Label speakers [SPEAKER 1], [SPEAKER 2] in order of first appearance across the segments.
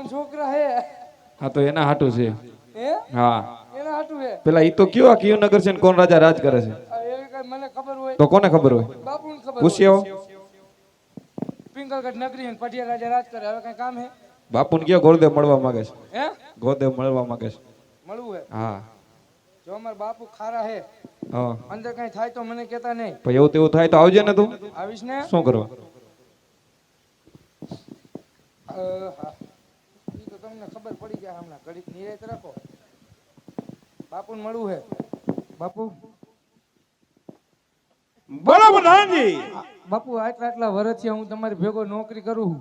[SPEAKER 1] બાપુ છોકરા હે
[SPEAKER 2] હા તો એના હાટું છે
[SPEAKER 1] હે
[SPEAKER 2] હા
[SPEAKER 1] એના હાટું હે
[SPEAKER 2] પેલા ઈ તો કયો આ કયું નગર છે ને કોણ રાજા રાજ કરે છે
[SPEAKER 1] એવી કઈ મને ખબર હોય
[SPEAKER 2] તો કોને ખબર હોય
[SPEAKER 1] બાપુને ખબર
[SPEAKER 2] પૂછી
[SPEAKER 1] હોય
[SPEAKER 2] આવો
[SPEAKER 1] પિંગલગઢ નગરી અને પટિયા રાજા રાજ કરે હવે કઈ કામ હે
[SPEAKER 2] બાપુને કયો ગોરદેવ મળવા માંગે છે
[SPEAKER 1] હે
[SPEAKER 2] ગોરદેવ મળવા માંગે છે
[SPEAKER 1] મળવું હે
[SPEAKER 2] હા
[SPEAKER 1] જો અમાર બાપુ ખારા હે
[SPEAKER 2] હા
[SPEAKER 1] અંદર કઈ થાય તો મને કહેતા નહીં
[SPEAKER 2] ભાઈ એવું તેવું થાય તો આવજે ને તું
[SPEAKER 1] આવીશ ને
[SPEAKER 2] શું કરવા
[SPEAKER 1] હા ઈ તો તમને ખબર પડી જાય હમણાં ઘડીક નિરાત રાખો બાપુને મળવું હે બાપુ
[SPEAKER 3] બોલો પ્રધાનજી
[SPEAKER 1] બાપુ આટલા વર્ષથી હું તમારી ભેગો નોકરી કરું છું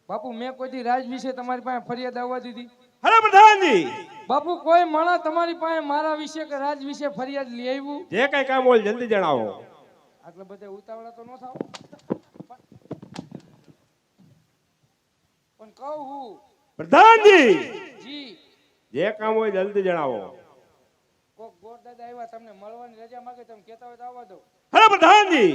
[SPEAKER 1] બાપુ મેં કોઈથી રાજ વિશે તમારી પાસે ફરિયાદ આવવા દીધી
[SPEAKER 3] અરે પ્રધાનજી
[SPEAKER 1] બાપુ કોઈ માણસ તમારી પાસે મારા વિશે કે રાજ વિશે ફરિયાદ લઈ આવ્યું
[SPEAKER 3] જે કઈ કામ હોય જલ્દી જણાવો
[SPEAKER 1] આટલા બધા ઉતાવળા તો ન થાવ પણ કહું હું
[SPEAKER 3] પ્રધાનજી
[SPEAKER 1] જી
[SPEAKER 3] જે કામ હોય જલ્દી જણાવો
[SPEAKER 1] કોક ગોરદાદા આવ્યા તમને મળવાની રજા માંગે તમે કહેતા હોય તો આવવા દો
[SPEAKER 3] અરે પ્રધાનજી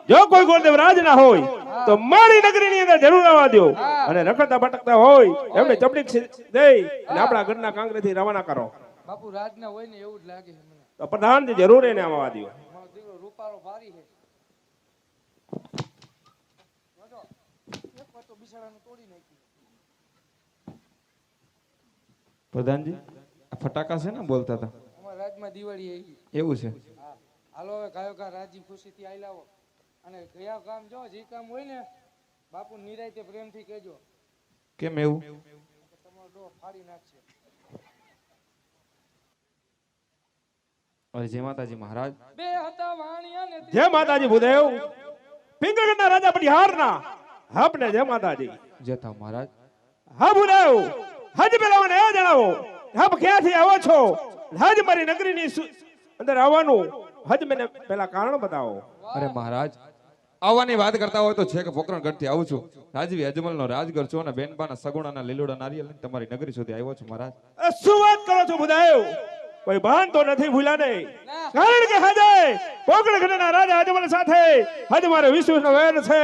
[SPEAKER 3] જો કોઈ ગોરદેવ રાજ ના હોય તો મારી નગરી ની અંદર જરૂર આવવા દો અને રખડતા ભટકતા હોય એમને ચપડીક દઈ અને આપણા ઘરના કાંગરે થી રવાના કરો
[SPEAKER 1] બાપુ રાજ ના હોય ને એવું જ લાગે છે મને
[SPEAKER 3] તો પ્રધાનજી જરૂર એને આવવા દો
[SPEAKER 1] મારો દીકરો રૂપાળો ભારી છે જોજો એક વાર તો બિચારાને તોડી નાખ્યું
[SPEAKER 2] પ્રધાનજી આ ફટાકા છે ને બોલતા હતા
[SPEAKER 1] અમારા રાજમાં દિવાળી આવી
[SPEAKER 2] એવું છે
[SPEAKER 1] હા હાલો હવે ગાયો કા રાજી ખુશીથી આઈ લાવો અને ગયા કામ જો જે કામ હોય ને બાપુ નિરાયતે પ્રેમથી કહેજો
[SPEAKER 2] કેમ એવું
[SPEAKER 1] તમારો ડો ફાડી નાખશે
[SPEAKER 2] અરે જય માતાજી મહારાજ
[SPEAKER 1] બે હતા વાણિયા ને
[SPEAKER 3] જય માતાજી ભૂદેવ પિંગળગઢના રાજા પટિહારના આપને જય માતાજી
[SPEAKER 2] જતા મહારાજ
[SPEAKER 3] હા ભૂદેવ હજ પેલા મને એ જણાવો આપ ક્યાંથી આવો છો હજ મારી નગરીની અંદર આવવાનું હજ મને પેલા કારણ બતાવો
[SPEAKER 2] અરે મહારાજ આવવાની વાત કરતા હોય તો છે કે પોકરણગઢ થી આવું છું રાજવી અજમલ નો રાજગર છું અને બેનબાના સગુણાના લીલોડા નારિયેલ લઈને તમારી નગરી સુધી આવ્યો છું મહારાજ
[SPEAKER 3] શું વાત કરો છો ભૂદેવ કોઈ ભાન તો નથી ભૂલ્યા નહીં કારણ કે હજે પોકરણગઢના રાજા અજમલ સાથે હજ મારે વિશ્વનો વેર છે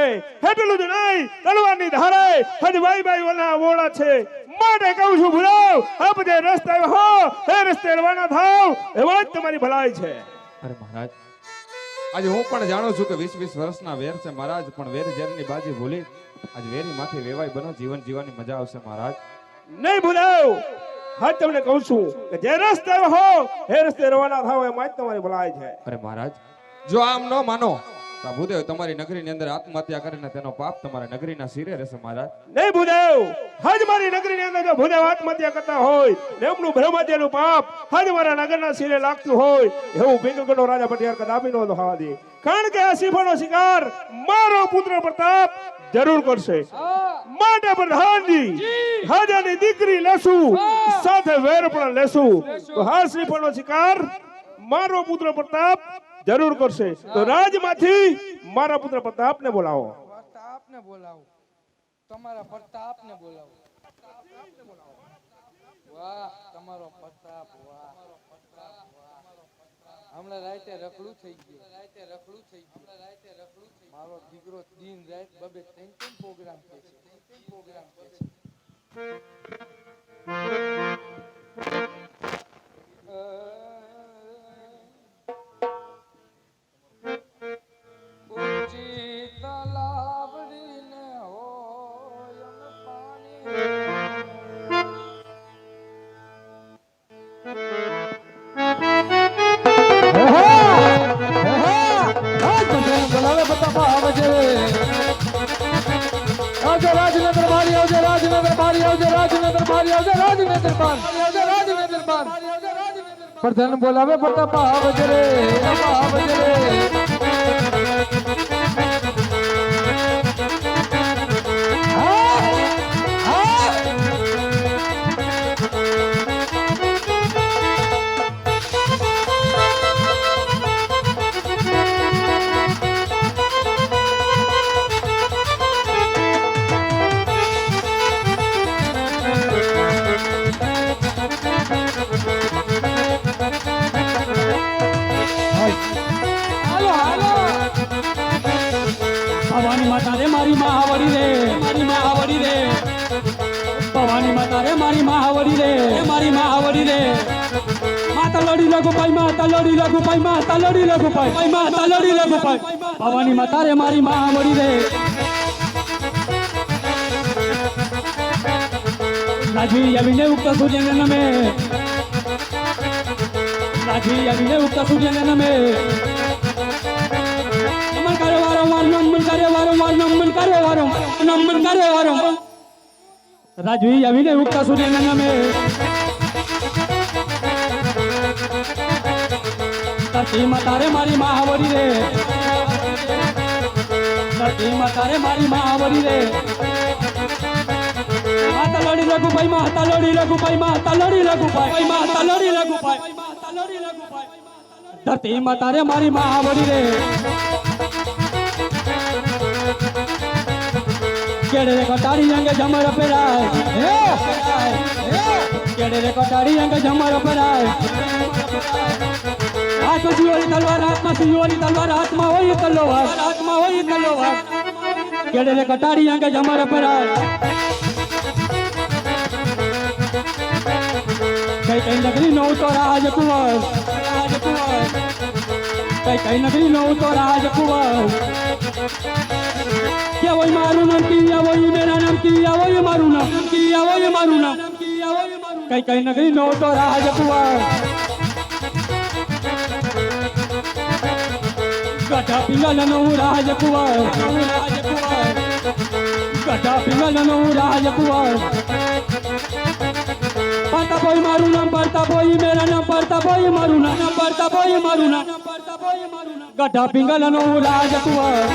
[SPEAKER 3] એટલું જ નહીં તલવારની ધારે હજ ભાઈ ભાઈ ઓલા વોળા છે માટે કહું છું ભૂદેવ આપ જે રસ્તે હો એ રસ્તે રવાના થાવ એવા જ તમારી ભલાઈ છે
[SPEAKER 2] અરે મહારાજ આજે હું પણ જાણું છું કે 20-20 વર્ષના વેર છે મહારાજ પણ વેર ઝેરની બાજી ભૂલી આજ વેરી માથે વેવાય બનો જીવન જીવવાની મજા આવશે મહારાજ
[SPEAKER 3] નહીં ભૂદેવ હા તમને કહું છું કે જે રસ્તે હો એ રસ્તે રવાના થાવ એમાં જ તમારી ભલાઈ છે
[SPEAKER 2] અરે મહારાજ જો આમ ન માનો તો ભૂદેવ તમારી નગરીની અંદર આત્મહત્યા કરીને તેનો પાપ તમારા નગરીના શિરે રહેશે મહારાજ
[SPEAKER 3] નહીં ભૂદેવ હજ મારી નગરીની અંદર જો ભૂદેવ આત્મહત્યા કરતા હોય ને એમનું બ્રહ્મત્યાનું પાપ હજ મારા નગરના શિરે લાગતું હોય એવું પિંગલગઢનો રાજા પટિયાર કદાપી નો થવા દે કારણ કે આ સિંહનો શિકાર મારો પુત્ર પ્રતાપ જરૂર કરશે માટે પ્રધાનજી હાજાની દીકરી લેશું સાથે વેર પણ લેશું તો હા સિંહનો શિકાર મારો પુત્ર પ્રતાપ જરૂર કરશે તો રાજમાંથી મારા પુત્ર પ્રતાપને બોલાવો
[SPEAKER 1] પ્રતાપને બોલાવો તમારા પ્રતાપને બોલાવો વાહ તમારો પ્રતાપ વાહ હમણાં રાતે રખડું થઈ ગયું મારો દીકરો દિન રાત બબે ત્રણ પ્રોગ્રામ કે છે ઊંચી તલાવડીને હોય અને પાણી પ્રધાન બોલાવે પ્રતાપ આવજે રે
[SPEAKER 4] ભવાની માતા રે મારી મહાવડી રે મારી મહાવડી રે માતા લડી લગુ ભાઈ માતા લડી લગુ ભાઈ માતા લડી લગુ ભાઈ માતા લડી લગુ ભાઈ ભવાની માતા રે મારી મહાવડી રે રાજવી અવિને ઉક્ત સૂર્યને નમે રાજવી અવિને ઉક્ત સૂર્યને નમે નમન કરે વારંવાર નમન કરે વારંવાર નમન કરે વારંવાર નમન કરે વારંવાર રાજવી અવિને ઉક્ત સૂર્યને નમે ધરતી માતા રે મારી મહાવડી રે ધરતી માતા રે મારી મહાવડી રે માતા લડી લગુ ભાઈ માતા લડી લગુ ભાઈ માતા લડી લગુ ભાઈ માતા લડી લગુ ભાઈ માતા લડી લગુ ભાઈ ધરતી માતા રે મારી મહાવડી રે કેડે રે કટારી અંગે જમર પેરાય હે કેડે રે કટારી અંગે જમર પેરાય હાથમાં સિયોરી તલવાર હાથમાં સિયોરી તલવાર હાથમાં હોય તલવાર કેડે રે કટારી અંગે જમર પેરાય કઈ કઈ નગરી નો તો રાજકુંવર કઈ કઈ નગરી નો તો રાજકુંવર કે વોય મારું નામ કિયા વોય મેરા નામ કિયા વોય મારું નામ કિયા વોય મારું નામ કઈ કઈ નગરી નો તો રાજકુંવર ગઢા પિંગલ નો રાજકુંવર ગઢા પિંગલ નો રાજકુંવર પડતા બોય મારું નામ પડતા બોય મેરા નામ પડતા બોય મારું નામ પડતા બોય મારું નામ ગઢા પિંગલ નો રાજકુંવર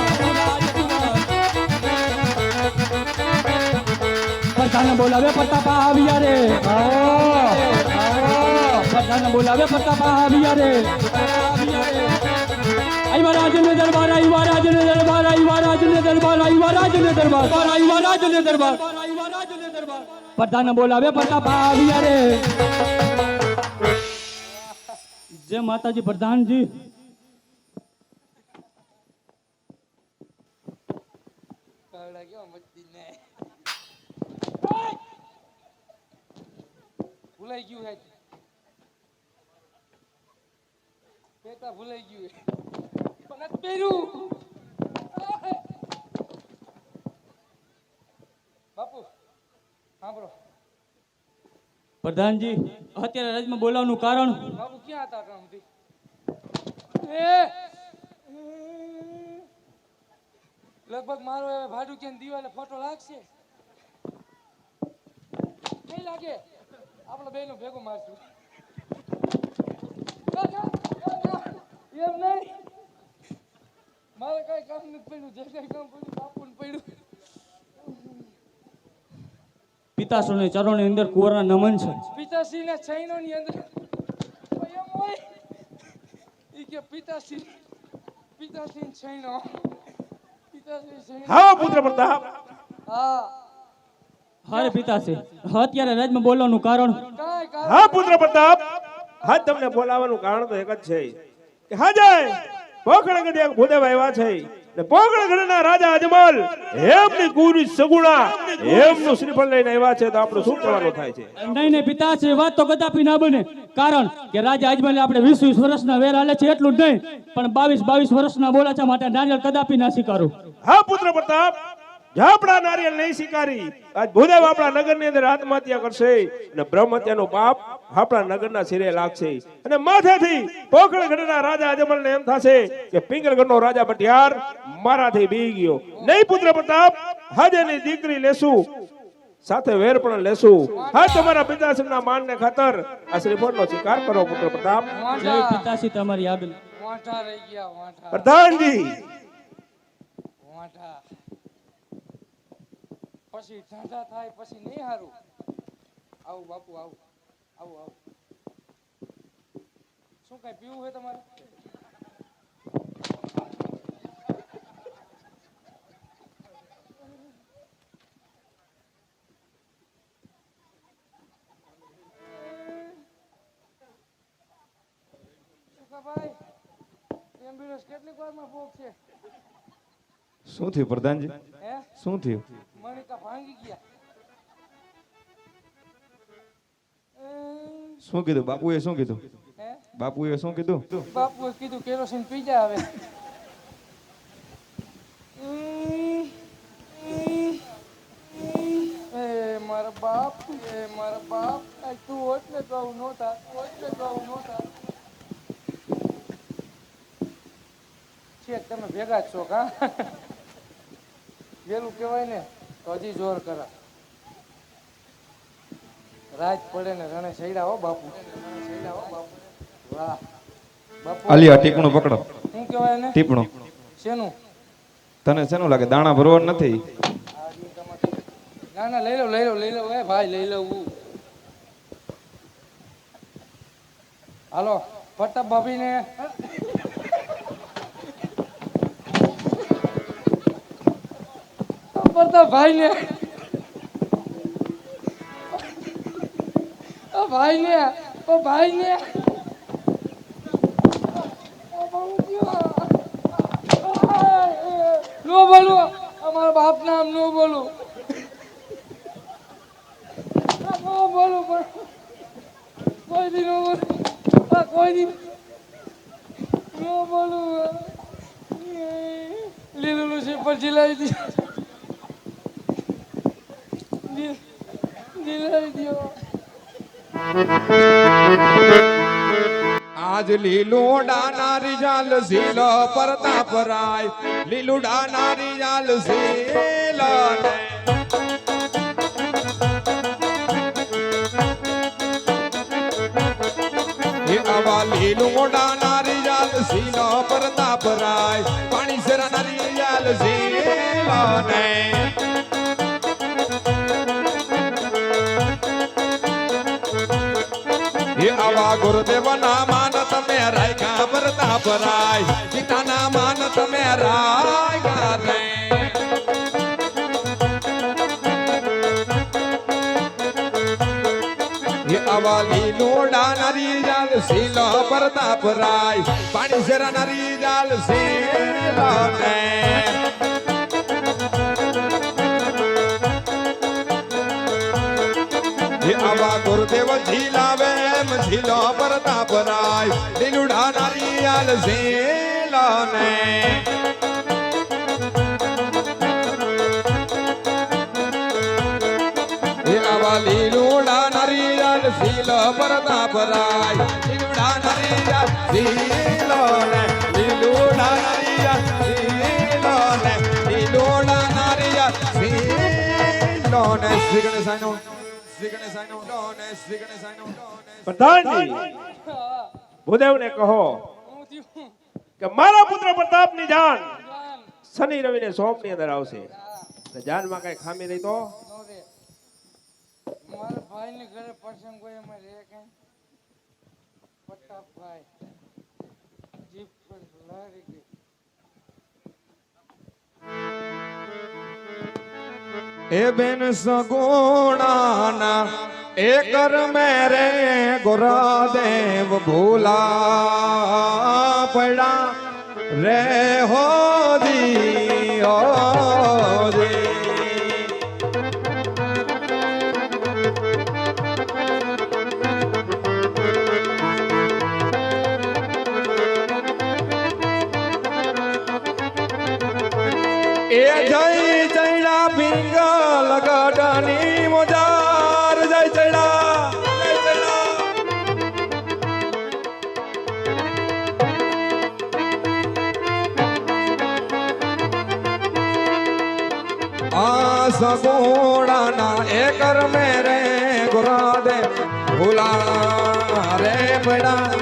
[SPEAKER 4] પ્રધાન બોલાવે પ્રતાપ આવ્યા રે પ્રધાન બોલાવે પ્રતાપ આવ્યા રે આવ્યા રાજને દરબાર આવ્યા રાજને દરબાર આવ્યા રાજને દરબાર આવ્યા રાજને દરબાર આવ્યા રાજને દરબાર પ્રધાન બોલાવે પ્રતાપ આવ્યા રે જય માતાજી પ્રધાનજી
[SPEAKER 1] કવડા કેવા મસ્તી ને ભૂલાઈ ગયું હે પેટા ભૂલાઈ ગયું હે પણ પહેર્યું બાપુ સાંભળો
[SPEAKER 4] પ્રધાનજી અત્યારે રાજમાં બોલાવવાનું કારણ
[SPEAKER 1] બાપુ ક્યાં હતા કામથી લગભગ મારો હવે ભાડું કે દિવાલે ફોટો લાગશે નહીં લાગે આપણે બેનો ભેગો મારશું એમ નહીં મારે કઈ કામ નથી પડ્યું જે કઈ કામ પડ્યું બાપુને પડ્યું
[SPEAKER 4] પિતાશ્રીને ચરણની અંદર કુંવરના નમન છે
[SPEAKER 1] પિતાશ્રી ના છૈનો ની અંદર એમ હોય ઈ કે પિતાશ્રી છૈનો પિતાશ્રી છૈનો
[SPEAKER 3] હા પુત્ર પ્રતાપ
[SPEAKER 1] હા
[SPEAKER 4] હારે પિતાશ્રી અત્યારે રાજમાં બોલાવવાનું કારણ
[SPEAKER 1] કાંઈ કાંઈ
[SPEAKER 3] હા પુત્ર પ્રતાપ હા તમને બોલાવવાનું કારણ તો એક જ છે કે હાજે પોકળગઢ એક ભૂદેવ આવ્યા છે ને પોકળગઢના રાજા અજમલ એમની ગુરુ સગુણા એમનું શ્રીફળ લઈને આવ્યા છે તો આપણું શું કરવાનું થાય છે
[SPEAKER 4] નહીં નહીં પિતાશ્રી વાત તો કદાપી ના બને કારણ કે રાજા અજમલે આપણે 20 વર્ષના વેર હાલે છે એટલું જ નહીં પણ 22 વર્ષના બોલાચા માટે નારિયેળ કદાપી ના સ્વીકારું
[SPEAKER 3] હા પુત્ર પ્રતાપ આપણા નારિયેળ નહીં સ્વીકારી આજ ભૂદેવ આપણા નગરની અંદર આત્મહત્યા કરશે અને બ્રહ્મ હત્યાનું પાપ આપણા નગરના શિરે લાગશે અને માથેથી પોકળગઢના રાજા અજમલને એમ થશે કે પિંગલગઢનો રાજા પટિયાર મારાથી બી ગયો નહીં પુત્ર પ્રતાપ હાજેની દીકરી લેશું સાથે વેર પણ લેશું હા તમારા પિતાશ્રીના માનને ખાતર આ શ્રીફળનો સ્વીકાર કરો પુત્ર પ્રતાપ
[SPEAKER 4] જય પિતાશ્રી તમારી આજ્ઞા
[SPEAKER 1] વાંઠા રહી ગયા વાંઠા
[SPEAKER 3] પ્રધાનજી
[SPEAKER 1] વાંઠા પછી ઠંડા થાય પછી નહીં હારું આવું બાપુ આવું આવું આવું શું કઈ પીવું હોય તમારે ભાઈ એમ્બ્યુલન્સ કેટલીક વારમાં પહોંચશે
[SPEAKER 2] શું થયું પ્રધાનજી
[SPEAKER 1] હે
[SPEAKER 2] શું થયું
[SPEAKER 1] મણિકા ભાંગી ગયા
[SPEAKER 2] શું કીધું બાપુએ શું કીધું
[SPEAKER 1] હે
[SPEAKER 2] બાપુએ શું કીધું
[SPEAKER 1] બાપુએ કીધું કેરોસીન પી જા હવે એ મારા બાપ આ તું હોત ને તો આવું નહોતા છે તમે ભેગા જ છો કા વેલું કહેવાય ને તો હજી જોર કરા રાત પડે ને રણે સૈડા હો બાપુ વાહ બાપુ
[SPEAKER 2] આલિયા ટીપણું પકડો
[SPEAKER 1] શું કહેવાય ને
[SPEAKER 2] ટીપણું
[SPEAKER 1] શેનું
[SPEAKER 2] તને શેનું લાગે દાણા ભરવાનું નથી
[SPEAKER 1] ના ના લઈ લો એ ભાઈ લઈ લઉં હાલો પ્રતાપ ભાભીને પ્રતાપ ભાઈને ભાઈને નો બોલું અમારા બાપ નામ નો બોલું કોઈ દી નો બોલું કોઈ દી નો બોલું લીલું છે પર જિલાવી દીધો
[SPEAKER 2] આજ લીલું ડાનારી જાલ ઝીલ પરતાપ રાય લીલું ડાનારી જાલ ઝીલ ને એ આવા લીલું ડાનારી જાલ ઝીલ પરતાપ રાય પાણી સેરા નારી જાલ ઝીલ ને એ આવા ગુરુદેવના માન તમે રાખ્યા પ્રતાપ રાય પિતાના માન તમે રાખ્યા રે એ આવા લીલોડા નારી જાલ શીલ પ્રતાપ રાય પાણી શેરા નારી જાલ શીલ ને આવા ગુરુદેવ ઝીલાવે એમ ઝીલો પ્રતાપ રાય લીલુડા નારિયાલ ઝીલ ને આવા લીલુડા નારિયાલ ઝીલ પ્રતાપ રાય લીલુડા નારિયાલ ઝીલ ને લીલુડા નારિયાલ ઝીલ ને લીલુડા નારિયાલ ઝીલ ને શ્રી ગણેશાનો
[SPEAKER 3] પ્રધાનજી ભૂદેવને કહો
[SPEAKER 1] હું થયું
[SPEAKER 3] કે મારા પુત્ર પ્રતાપની જાન શનિ રવિને સોમની અંદર આવશે તો જાનમાં કઈ ખામી રહી તો
[SPEAKER 1] નો રે મારા ભાઈને ઘરે પ્રસંગ હોય એમાં રે કઈ પ્રતાપભાઈ જીપ પર લારી ગઈ
[SPEAKER 2] એ બેન સગુણાના એ કર મેરે ગુરુદેવ ભૂલા પડા રે હો દી હો દી એ જય જયડા પિંગલ ગઢની મોજાર જય જયડા આ સગુણાના એ કર મેરે ગુરુદેવ ભૂલા રે પડા